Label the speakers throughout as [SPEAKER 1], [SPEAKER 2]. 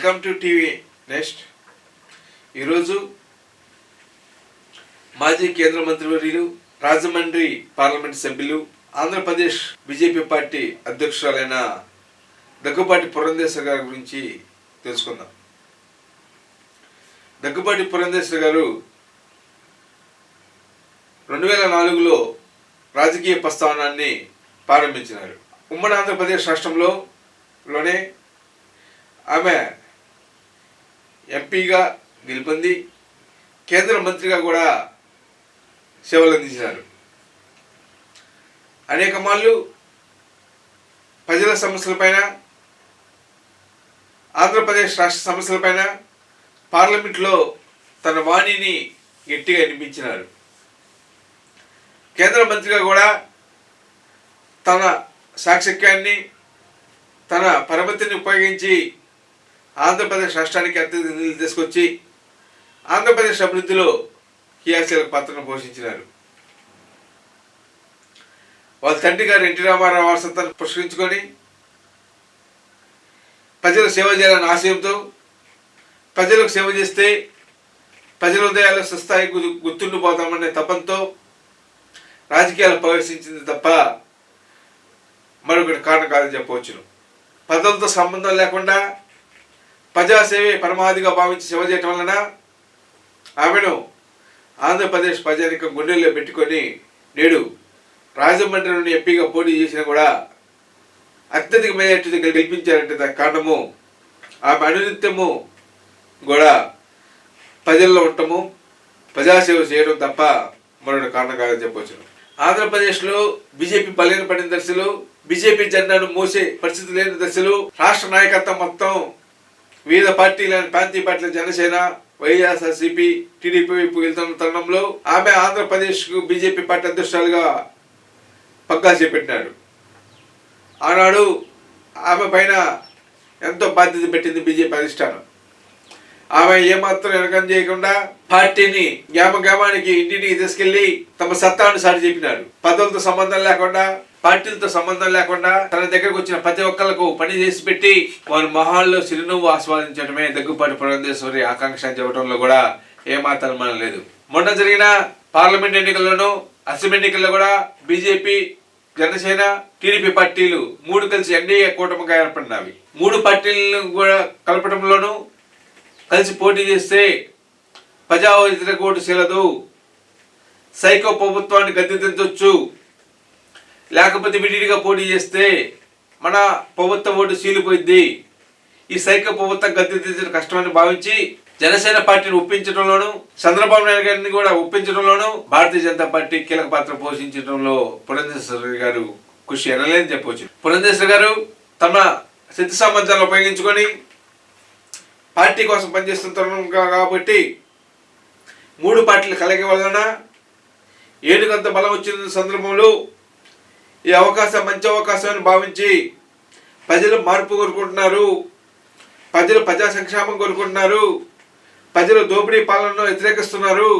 [SPEAKER 1] Welcome to TV next. ఈరోజు మాజీ కేంద్ర మంత్రివర్యులు, రాజమండ్రి పార్లమెంట్ సభ్యులు, ఆంధ్రప్రదేశ్ బీజేపీ పార్టీ అధ్యక్షురాలైన దగ్గుబాటి పురంధేశ్వరి గారి గురించి తెలుసుకుందాం. దగ్గుబాటి పురంధేశ్వరి గారు 2004లో రాజకీయ ప్రస్థానాన్ని ప్రారంభించినారు. ఉమ్మడి ఆంధ్రప్రదేశ్ రాష్ట్రంలోనే ఆమె ఎంపీగా గెలుపొంది కేంద్ర మంత్రిగా కూడా సేవలు అందించినారు. అనేక మార్లు ప్రజల సమస్యలపైన, ఆంధ్రప్రదేశ్ రాష్ట్ర సమస్యలపైన పార్లమెంట్లో తన వాణిని గట్టిగా వినిపించినారు. కేంద్ర మంత్రిగా కూడా తన సాక్షిక్యాన్ని, తన పరపతిని ఉపయోగించి ఆంధ్రప్రదేశ్ రాష్ట్రానికి అత్యధిక నిధులు తీసుకొచ్చి ఆంధ్రప్రదేశ్ అభివృద్ధిలో క్రియాశీలక పాత్రను పోషించినారు. వాళ్ళ తండ్రి గారు ఎన్టీ రామారావు వారసత్వాన్ని పురస్కరించుకొని ప్రజలకు సేవ చేయాలనే ఆశయంతో, ప్రజలకు సేవ చేస్తే ప్రజల హృదయాలు స్వస్థాయి గుర్తుండిపోతామనే తపంతో రాజకీయాలు ప్రవేశించింది తప్ప మరొకటి కారణం కాదని చెప్పవచ్చును. పదవులతో సంబంధం లేకుండా ప్రజాసేవే పరమావధిగా భావించి సేవ చేయటం వలన ఆమెను ఆంధ్రప్రదేశ్ ప్రజానికం గుండెల్లో పెట్టుకొని నేడు రాజమండ్రి నుండి ఎంపీగా పోటీ చేసినా కూడా అత్యధిక మెజార్టీతో గెలిపించారంటే దానికి కారణము ఆమె అనునిత్యము కూడా ప్రజల్లో ఉండటము, ప్రజాసేవ చేయడం తప్ప మరొకటి కారణం కాదని చెప్పవచ్చును. ఆంధ్రప్రదేశ్లో బీజేపీ బలహీన పడిన దశలో, బీజేపీ జెండాను మోసే పరిస్థితి లేని దశలో రాష్ట్ర నాయకత్వం మొత్తం వివిధ పార్టీలను, ప్రాంతీయ పార్టీల, జనసేన, వైఎస్ఆర్సీపీ, టీడీపీ వైపు వెళ్తున్న తరుణంలో ఆమె ఆంధ్రప్రదేశ్కు బీజేపీ పార్టీ అధ్యక్షురాలుగా పగ్గా చేపట్టినాడు. ఆనాడు ఆమె పైన ఎంతో బాధ్యత పెట్టింది బీజేపీ అధిష్టానం. ఆమె ఏమాత్రం వెనకం చేయకుండా పార్టీని గ్రామానికి ఇంటింటికి తీసుకెళ్లి తమ సత్తాను సాటి చెప్పినారు. పదవులతో సంబంధం లేకుండా, పార్టీలతో సంబంధం లేకుండా తన దగ్గరకు వచ్చిన ప్రతి ఒక్కరికి పని చేసి పెట్టి వారి మొహాల్లో చిరునవ్వు ఆస్వాదించడమే దగ్గుబాటి పురంధేశ్వరి ఆకాంక్ష చెప్పడంలో కూడా ఏమాత్రం మనం లేదు. మొన్న జరిగిన పార్లమెంట్ ఎన్నికల్లోనూ, అసెంబ్లీ ఎన్నికల్లో కూడా బీజేపీ, జనసేన, టీడీపీ పార్టీలు మూడు కలిసి ఎన్డీఏ కూటమిగా ఏర్పడినవి. మూడు పార్టీలను కూడా కలపడంలోనూ కలిసి పోటీ చేస్తే ప్రజా వ్యతిరేక ఓటు చెల్లదు, సైకో ప్రభుత్వాన్ని గద్దెదించవచ్చు, లేకపోతే విడిగా పోటీ చేస్తే మన ప్రభుత్వ ఓటు చీలిపోయింది, ఈ సైకో ప్రభుత్వం గద్దెదించడం కష్టమని భావించి జనసేన పార్టీని ఒప్పించడంలోనూ, చంద్రబాబు నాయుడు గారిని కూడా ఒప్పించడంలోనూ భారతీయ జనతా పార్టీ కీలక పాత్ర పోషించడంలో పురంధేశ్వరి గారు కృషి ఎనలేదని చెప్పవచ్చు. పురంధేశ్వరి గారు తమ శక్తి సామర్థ్యాలను ఉపయోగించుకొని పార్టీ కోసం పనిచేస్తున్న కాబట్టి మూడు పార్టీల కలయిక వలన ఏనుగంత బలం వచ్చిన సందర్భంలో ఈ అవకాశం మంచి అవకాశం అని భావించి ప్రజలు మార్పు కోరుకుంటున్నారు, ప్రజలు ప్రజా సంక్షేమం కోరుకుంటున్నారు, ప్రజలు దోపిడీ పాలనను వ్యతిరేకిస్తున్నారు.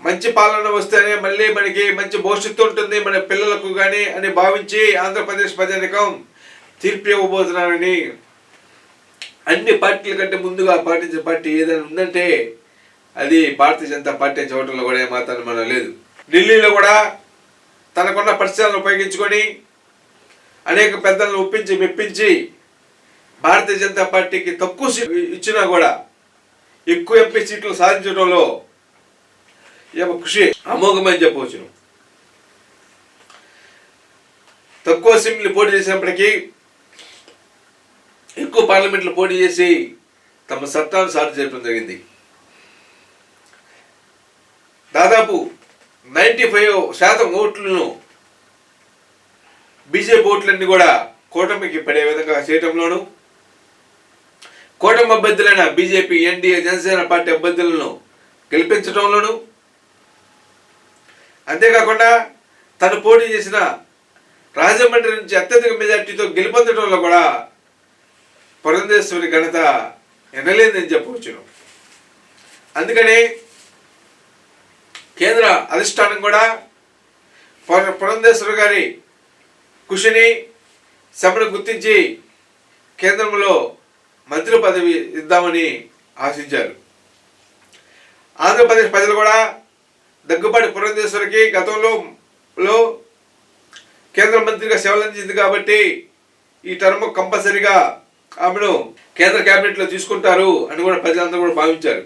[SPEAKER 1] మంచి పాలన వస్తేనే మళ్ళీ మనకి మంచి భవిష్యత్తు ఉంటుంది మన పిల్లలకు కానీ అని భావించి ఆంధ్రప్రదేశ్ ప్రజానికం తీర్పు ఇవ్వబోతున్నారని అన్ని పార్టీల కంటే ముందుగా పాటించే పార్టీ ఏదైనా ఉందంటే అది భారతీయ జనతా పార్టీ చూడటంలో కూడా ఏమాత్రం మనం లేదు. ఢిల్లీలో కూడా తనకున్న పరిచయాలను ఉపయోగించుకొని అనేక పెద్దలను ఒప్పించి మెప్పించి భారతీయ జనతా పార్టీకి తక్కువ సీట్లు ఇచ్చినా కూడా ఎక్కువ ఎంపీ సీట్లు సాధించడంలో కృషి అమోఘమని చెప్పవచ్చు. తక్కువ అసెంబ్లీ పోటీ చేసినప్పటికీ ఎక్కువ పార్లమెంట్లో పోటీ చేసి తమ సత్తాను సాటి చేయడం జరిగింది. దాదాపు 95% ఓట్లను, బీజేపీ ఓట్లన్నీ కూడా కూటమికి పడే విధంగా చేయటంలోనూ, కూటమి అభ్యర్థులైన బీజేపీ, ఎన్డీఏ, జనసేన పార్టీ అభ్యర్థులను గెలిపించడంలోనూ, అంతేకాకుండా తను పోటీ చేసిన రాజమండ్రి నుంచి అత్యధిక మెజార్టీతో గెలుపొందడంలో కూడా పురంధేశ్వరి ఘనత ఎనలేదని చెప్పవచ్చును. అందుకని కేంద్ర అధిష్టానం కూడా పురంధేశ్వరి గారి కృషిని శ్రమను గుర్తించి కేంద్రంలో మంత్రి పదవి ఇద్దామని ఆశించారు. ఆంధ్రప్రదేశ్ ప్రజలు కూడా దగ్గుబాటి పురంధేశ్వరికి గతంలో కేంద్ర మంత్రిగా సేవలందించింది కాబట్టి ఈ టర్మ్ కంపల్సరీగా ఆమెను కేంద్ర కేబినెట్లో తీసుకుంటారు అని కూడా ప్రజలందరూ కూడా భావించారు.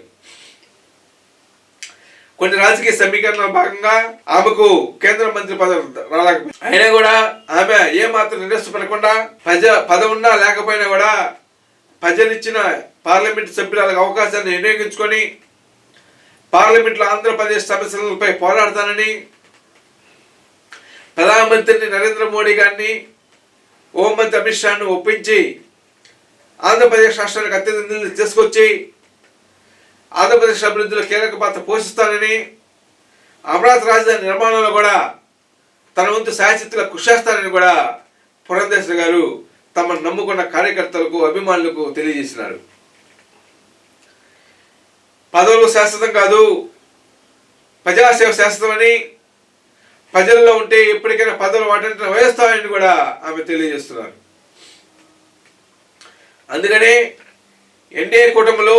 [SPEAKER 1] కొన్ని రాజకీయ సమీకరణల భాగంగా ఆమెకు కేంద్ర మంత్రి పదవి రాలేకపోయింది. అయినా కూడా ఆమె ఏమాత్రం నిరసపడకుండా పదవి ఉన్నా లేకపోయినా కూడా ప్రజలిచ్చిన పార్లమెంట్ సభ్యురాలకు అవకాశాన్ని వినియోగించుకొని పార్లమెంట్లో ఆంధ్రప్రదేశ్ సమస్యలపై పోరాడతానని ప్రధానమంత్రిని నరేంద్ర మోడీ గారిని, హోంమంత్రి అమిత్ షాను ఒప్పించి ఆంధ్రప్రదేశ్ రాష్ట్రానికి అత్యంత నిధులు తీసుకొచ్చి ఆంధ్రప్రదేశ్ అభివృద్ధిలో కీలక పాత్ర పోషిస్తానని, అమరావతి రాజధాని నిర్మాణంలో కూడా తన వంతు శాశ్వతగా కృషి చేస్తానని కూడా పురంధేశ్వరి గారు తమ నమ్ముకున్న కార్యకర్తలకు, అభిమానులకు తెలియజేసినారు. పదవులు శాశ్వతం కాదు, ప్రజాసేవ శాశ్వతమని, ప్రజల్లో ఉంటే ఎప్పటికైనా పదవులు వాటిని వేస్తామని కూడా ఆమె తెలియజేస్తున్నారు. అందుకనే ఎన్డీఏ కూటమిలో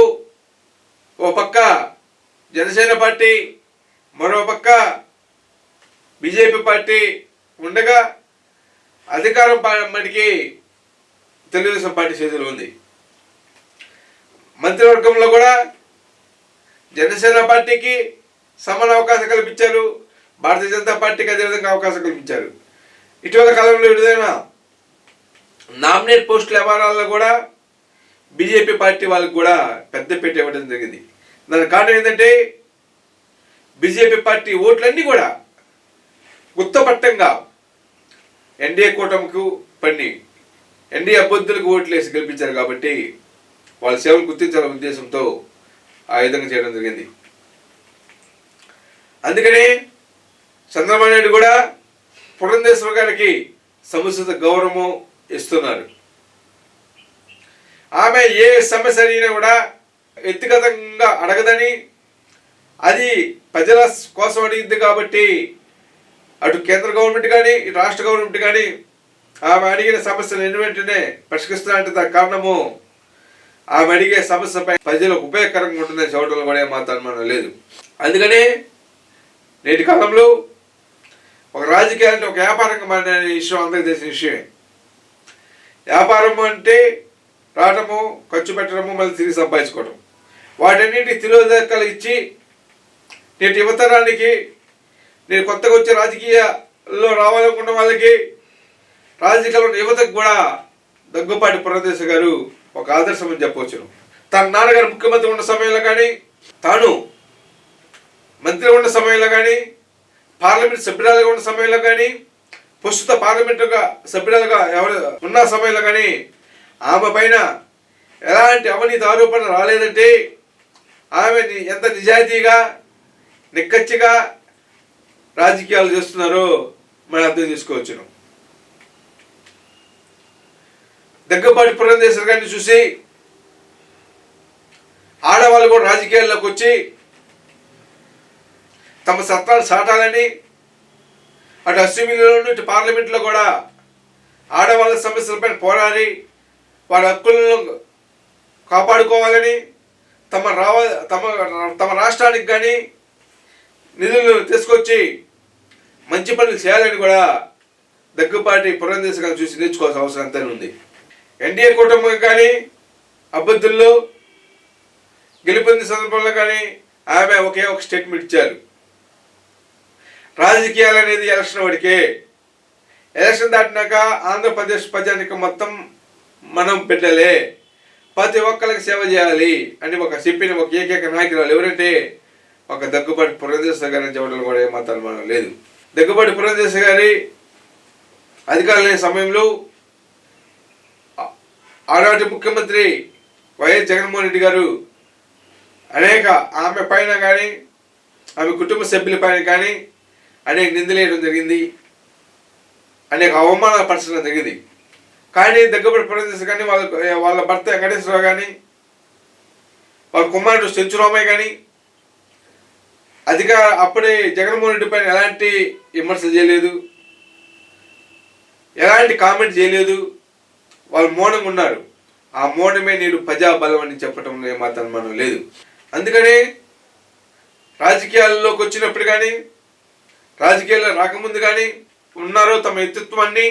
[SPEAKER 1] ఓ పక్క జనసేన పార్టీ, మరో పక్క బీజేపీ పార్టీ ఉండగా అధికారం మటుకి తెలుగుదేశం పార్టీ చేతిలో ఉంది. మంత్రివర్గంలో కూడా జనసేన పార్టీకి సమాన అవకాశం కల్పించారు, భారతీయ జనతా పార్టీకి అదేవిధంగా అవకాశం కల్పించారు. ఇటీవల కాలంలో విడుదలైన నామినేట్ పోస్టుల వ్యవహారాల్లో కూడా బీజేపీ పార్టీ వాళ్ళకి కూడా పెద్దపీట ఇవ్వడం జరిగింది. దాని కారణం ఏంటంటే బీజేపీ పార్టీ ఓట్లన్నీ కూడా గుత్తపట్టంగా ఎన్డీఏ కూటమికి పన్ని ఎన్డీఏ అభ్యర్థులకు ఓట్లు వేసి గెలిపించారు కాబట్టి వాళ్ళ సేవలు గుర్తించాలనే ఉద్దేశంతో ఆ విధంగా చేయడం జరిగింది. అందుకనే చంద్రబాబు నాయుడు కూడా పురంధేశ్వరి గారికి సముచిత గౌరవం ఇస్తున్నారు. ఆమె ఏ సమస్య అడిగినా కూడా వ్యక్తిగతంగా అడగదని, అది ప్రజల కోసం అడిగింది కాబట్టి అటు కేంద్ర గవర్నమెంట్ కానీ ఇటు రాష్ట్ర గవర్నమెంట్ కానీ ఆమె అడిగిన సమస్యను వెంటనే పరిష్కరిస్తున్నట్టు దానికి కారణము ఆమె అడిగే సమస్యపై ప్రజలకు ఉపయోగకరంగా ఉంటుందని చెప్పడంలో కూడా ఏమాత్రం అనుమానం లేదు. అందుకనే నేటి కాలంలో ఒక రాజకీయాలు అంటే ఒక వ్యాపారంగా మారిన విషయం అందరికీ తెలిసిన విషయమే. వ్యాపారం అంటే రావటము, ఖర్చు పెట్టడము, మళ్ళీ తిరిగి సంపాదించుకోవడం, వాటన్నిటిని తిలోదకాలు ఇచ్చి నేటి యువతరానికి, నేను కొత్తగా వచ్చే రాజకీయాల్లో రావాలనుకున్న వాళ్ళకి, రాజకీయాల్లో యువతకు కూడా దగ్గుపాటి పురంధేశ్వరి గారు ఒక ఆదర్శం అని చెప్పవచ్చును. తన నాన్నగారు ముఖ్యమంత్రి ఉన్న సమయంలో కానీ, తాను మంత్రి ఉన్న సమయంలో కానీ, పార్లమెంట్ సభ్యురాలుగా ఉన్న సమయంలో కానీ, ప్రస్తుత పార్లమెంటుగా సభ్యురాలుగా ఎవరు ఉన్న సమయంలో కానీ ఆమె పైన ఎలాంటి అవినీతి ఆరోపణ రాలేదంటే ఆమె ఎంత నిజాయితీగా, నిక్కచ్చిగా రాజకీయాలు చేస్తున్నారో మనం అర్థం చేసుకోవచ్చును. దగ్గుబాటి పురంధేశ్వరి గారిని చూసి ఆడవాళ్ళు కూడా రాజకీయాల్లోకి వచ్చి తమ సత్తాలు చాటాలని, అటు అసెంబ్లీలోనూ ఇటు పార్లమెంట్లో కూడా ఆడవాళ్ళ సమస్యలపై పోరాడి వారి హక్కులను కాపాడుకోవాలని, తమ రాష్ట్రానికి కానీ నిధులు తీసుకొచ్చి మంచి పనులు చేయాలని కూడా దగ్గుబాటి పురంధేశ్వరి గారిని చూసి నేర్చుకోవాల్సిన అవసరం అంతా ఉంది. ఎన్డీఏ కూటమి కానీ అభ్యర్థుల్లో గెలుపొందిన సందర్భంలో కానీ ఆమె ఒకే ఒక స్టేట్మెంట్ ఇచ్చారు. రాజకీయాలు అనేది ఎలక్షన్ వాడికే, ఎలక్షన్ దాటినాక ఆంధ్రప్రదేశ్ ప్రజానికి మొత్తం మనం పెట్టలే, ప్రతి ఒక్కరికి సేవ చేయాలి అని చెప్పిన ఒక ఏకైక నాయకురాలు ఎవరంటే ఒక దగ్గుబాటి పురంధేశ్వరి గారిని చెప్పడంలో కూడా ఏమాత్రం అనుమానం లేదు. దగ్గుబాటి పురంధేశ్వరి గారి అధికారులు లేని సమయంలో ఆనాటి ముఖ్యమంత్రి వైఎస్ జగన్మోహన్ రెడ్డి గారు అనేక ఆమె పైన కానీ ఆమె కుటుంబ సభ్యుల పైన కానీ అనేక నిందలేయడం జరిగింది, అనేక అవమానాలు పరచడం జరిగింది. కానీ దగ్గుబాటి పురంధేశ్వరి కానీ వాళ్ళ భర్త వెంకటేశ్వరరావు కానీ వాళ్ళ కుమారుడు చెంచురామయ్య కానీ అప్పుడే జగన్మోహన్ రెడ్డి పైన ఎలాంటి విమర్శలు చేయలేదు, ఎలాంటి కామెంట్ చేయలేదు, వాళ్ళు మౌనంగా ఉన్నారు. ఆ మౌనమే నేడు ప్రజాబలం అని చెప్పటంలో ఏమాత్రం మనం లేదు. అందుకని రాజకీయాల్లోకి వచ్చినప్పుడు కానీ రాజకీయాల్లో రాకముందు కానీ ఉన్నారో తమ వ్యక్తిత్వాన్ని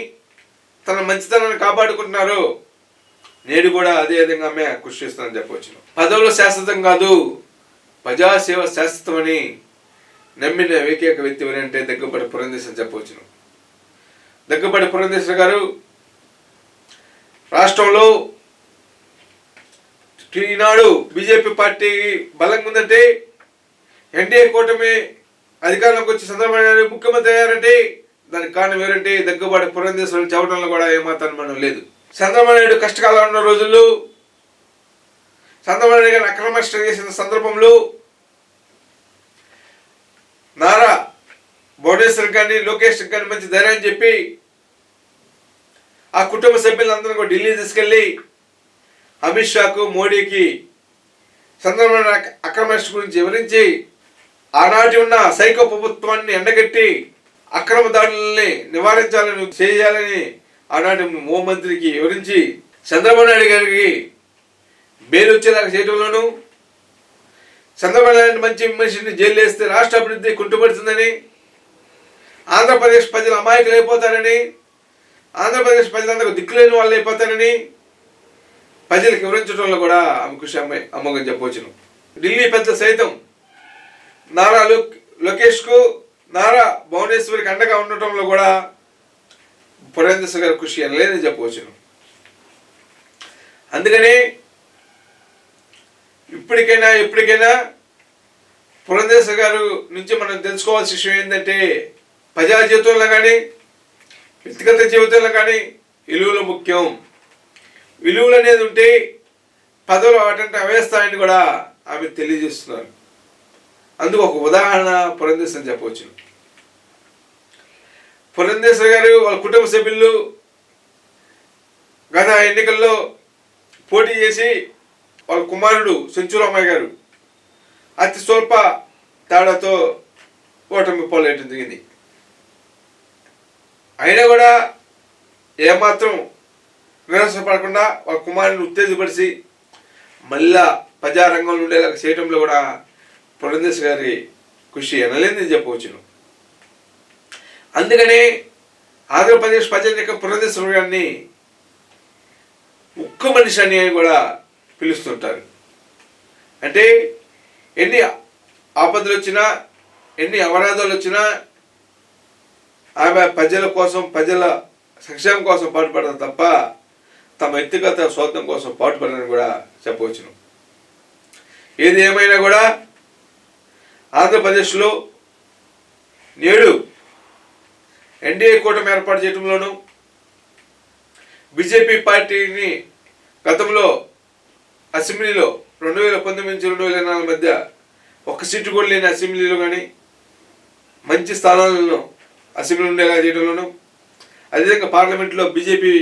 [SPEAKER 1] తన మంచితనాన్ని కాపాడుకుంటున్నారో నేడు కూడా అదే విధంగా ఆమె కృషి చేస్తుందని చెప్పవచ్చును. పదవులు శాశ్వతం కాదు, ప్రజాసేవ శాశ్వతమని నమ్మిన ఏకైక వ్యక్తి ఎవరంటే దగ్గుబాటి పురంధేశ్వరి చెప్పవచ్చును. దగ్గుబాటి పురంధేశ్వరి గారు రాష్ట్రంలో ఈనాడు బీజేపీ పార్టీ బలంగా ఉందంటే, ఎన్డీఏ కూటమి అధికారంలోకి వచ్చి చంద్రబాబు నాయుడు ముఖ్యమంత్రి అయ్యారంటే దానికి కారణం ఎవరంటే దగ్గుబాటి పురంధేశ్వరి చెప్పడంలో కూడా ఏమాత్రం మనం లేదు. చంద్రబాబు నాయుడు కష్టకాలంలో ఉన్న రోజుల్లో చంద్రబాబు నాయుడు గారిని అక్రమ చేసిన సందర్భంలో నారా భువనేశ్వర్ గారిని లోకేష్ గారిని మంచి ధైర్యం చెప్పి ఆ కుటుంబ సభ్యులందరూ కూడా ఢిల్లీ తీసుకెళ్ళి అమిత్ షాకు మోడీకి చంద్రబాబు అక్రమ గురించి వివరించి ఆనాటి ఉన్న సైకో ప్రభుత్వాన్ని ఎండగట్టి అక్రమ దాడులని నివారించాలని చేయాలని ఆనాటి హోంమంత్రికి వివరించి చంద్రబాబు నాయుడు గారికి బెయిల్ వచ్చేలాగా చేయడంలోనూ చంద్రబాబు నాయుడు మంచి మనిషిని జైలు వేస్తే రాష్ట్ర అభివృద్ధి కుంటుపడుతుందని, ఆంధ్రప్రదేశ్ ప్రజలు అమాయకులు అయిపోతారని, ఆంధ్రప్రదేశ్ ప్రజలందరూ దిక్కులేని వాళ్ళు అయిపోతారని ప్రజలకు వివరించడంలో కూడా ఆమె కృషి అమ్మకం చెప్పవచ్చును. ఢిల్లీ పెద్ద సైతం నారా లోకేష్కు నారా భువనేశ్వరికి అండగా ఉండటంలో కూడా పురంధేశ్వరి గారి కృషి అనలేదని చెప్పవచ్చును. అందుకని ఎప్పటికైనా పురంధేశ్వరి గారు నుంచి మనం తెలుసుకోవాల్సిన విషయం ఏంటంటే, ప్రజా జీవితంలో కానీ వ్యక్తిగత జీవితంలో కానీ విలువలు ముఖ్యం. విలువలు అనేది ఉంటే పదవులు వాటంటే అవేస్తాయని కూడా ఆమె తెలియజేస్తున్నారు. అందుకు ఒక ఉదాహరణ పురంధేశ్వరి చెప్పవచ్చు. పురంధేశ్వరి గారు వాళ్ళ కుటుంబ సభ్యులు గత ఎన్నికల్లో పోటీ చేసి వాళ్ళ కుమారుడు సెంచురామయ్య గారు అతి స్వల్ప తేడాతో ఓటమి పాలయ్యడం జరిగింది. అయినా కూడా ఏమాత్రం నిరాశపడకుండా వాళ్ళ కుమారుని ఉత్తేజపరిచి మళ్ళా ప్రజారంగంలో ఉండేలాగా చేయడంలో కూడా పురంధేశ్వరి గారి కృషి అనలేదని చెప్పవచ్చును. అందుకనే ఆంధ్రప్రదేశ్ ప్రజానీకం పురంధేశ్వరి గారిని ఉక్కు మనిషి అని కూడా పిలుస్తుంటారు. అంటే ఎన్ని ఆపదలు వచ్చినా ఎన్ని అవరాధాలు వచ్చినా ఆమె ప్రజల కోసం ప్రజల సంక్షేమం కోసం పాటుపడతారు తప్ప తమ వ్యక్తిగత స్వార్థం కోసం పాటుపడని కూడా చెప్పవచ్చును. ఏది ఏమైనా కూడా ఆంధ్రప్రదేశ్లో నేడు ఎన్డీఏ కూటమి ఏర్పాటు చేయడంలోనూ బీజేపీ పార్టీని గతంలో అసెంబ్లీలో 2019 నుంచి 2024 మధ్య ఒక్క సీటు కూడా లేని అసెంబ్లీలో కానీ మంచి స్థానాలను అసెంబ్లీ ఉండేలా చేయడంలోనూ, అదేవిధంగా పార్లమెంట్లో బీజేపీ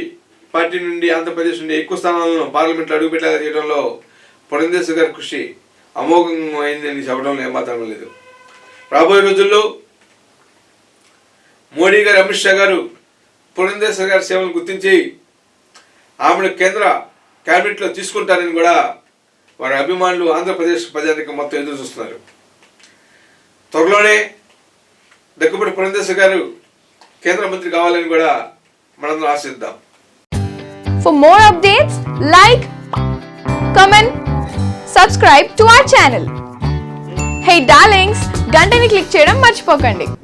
[SPEAKER 1] పార్టీ నుండి ఆంధ్రప్రదేశ్ నుండి ఎక్కువ స్థానాలను పార్లమెంట్లో అడుగుపెట్టేలా చేయడంలో పురంధేశ్వరి గారి కృషి అమోఘమైందని చెప్పడంలో ఏమాత్రం లేదు. రాబోయే రోజుల్లో మోడీ గారు అమిత్ షా గారు పురంధేశ్వరి గారి సేవలను గుర్తించి ఆమెను కేంద్ర క్యాబినెట్లో తీసుకుంటారని కూడా వారి అభిమానులు ఆంధ్రప్రదేశ్ ప్రజానికి మొత్తం ఎదురు చూస్తున్నారు. త్వరలోనే దగ్గుబాటి పురంధేశ్వరి గారు కేంద్ర మంత్రి కావాలని కూడా మనందరం ఆశిద్దాం.
[SPEAKER 2] For more updates, like, comment, subscribe to our channel. Hey darlings, గంటని click చేయడం మర్చిపోకండి.